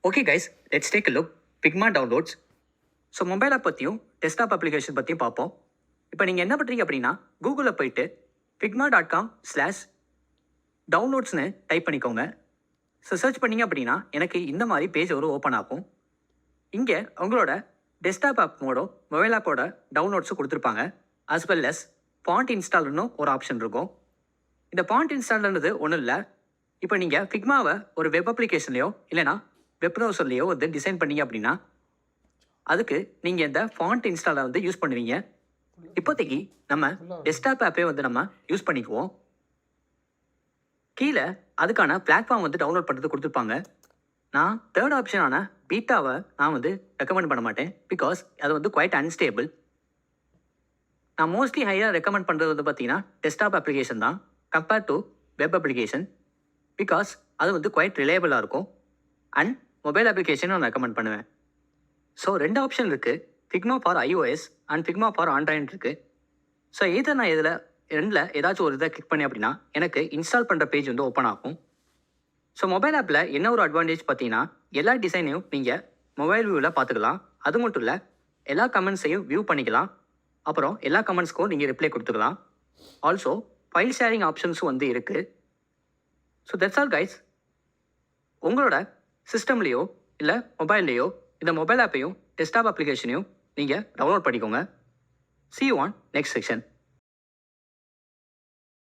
Okay guys, let's take a look Figma downloads. So mobile app பற்றியும் desktop application பற்றியும் பார்ப்போம். இப்போ நீங்கள் என்ன பண்ணுறீங்க அப்படின்னா, கூகுளில் போயிட்டு figma.com/downloadsன்னு டைப் பண்ணிக்கோங்க. ஸோ சர்ச் பண்ணிங்க அப்படின்னா எனக்கு இந்த மாதிரி பேஜ் ஒரு ஓப்பன் ஆகும். இங்கே உங்களோட டெஸ்க்டாப் ஆப் மோடோ மொபைல் ஆப்போட டவுன்லோட்ஸும் கொடுத்துருப்பாங்க. as well as ஃபாண்ட் இன்ஸ்டால்னு ஒரு ஆப்ஷன் இருக்கும். இந்த ஃபாண்ட் இன்ஸ்டால்ன்றது ஒன்றும் இல்லை. இப்போ நீங்கள் ஃபிக்மாவை ஒரு வெப் அப்ளிகேஷன்லையோ இல்லைனா வெப் ப்ரௌசர்லையோ வந்து டிசைன் பண்ணீங்க அப்படின்னா அதுக்கு நீங்கள் இந்த ஃபாண்ட் இன்ஸ்டாலை வந்து யூஸ் பண்ணுவீங்க. இப்போதைக்கு நம்ம டெஸ்க்டாப் ஆப்பே வந்து நம்ம யூஸ் பண்ணிக்குவோம். கீழே அதுக்கான பிளாட்ஃபார்ம் வந்து டவுன்லோட் பண்ணுறது கொடுத்துருப்பாங்க. நான் தேர்ட் ஆப்ஷனான பீட்டாவை நான் வந்து ரெக்கமெண்ட் பண்ண மாட்டேன். பிகாஸ் அது வந்து குவைட் அன்ஸ்டேபிள். நான் மோஸ்ட்லி ஹையாக ரெக்கமெண்ட் பண்ணுறது வந்து பார்த்தீங்கன்னா டெஸ்க்டாப் அப்ளிகேஷன் தான் compared to web application. Because அது வந்து குவைட் ரிலையபிளாக இருக்கும். அண்ட் மொபைல் அப்ளிகேஷன் நான் ரெக்கமெண்ட் பண்ணுவேன். ஸோ 2 ஆப்ஷன் இருக்குது. Figma for iOS and Figma for Android இருக்குது. ஸோ நான் இதில் ரெண்டில் ஏதாச்சும் ஒரு இதை கிளிக் பண்ணி அப்படின்னா எனக்கு இன்ஸ்டால் பண்ணுற பேஜ் வந்து ஓப்பன் ஆகும். ஸோ மொபைல் ஆப்பில் என்ன ஒரு அட்வான்டேஜ் பார்த்தீங்கன்னா, எல்லா டிசைனையும் நீங்கள் மொபைல் வியூவில் பார்த்துக்கலாம். அது மட்டும் இல்லை, எல்லா கமெண்ட்ஸையும் வியூ பண்ணிக்கலாம். அப்புறம் எல்லா கமெண்ட்ஸ்க்கும் நீங்கள் ரிப்ளை கொடுத்துக்கலாம். ஆல்சோ ஃபைல் ஷேரிங் ஆப்ஷன்ஸும் வந்து இருக்குது. So that's all guys. உங்களோட சிஸ்டம்லேயோ இல்லை மொபைல்லையோ இந்த மொபைல் ஆப்பையும் டெஸ்க்டாப் அப்ளிகேஷனையும் நீங்கள் டவுன்லோட் பண்ணிக்கோங்க. See you on next section.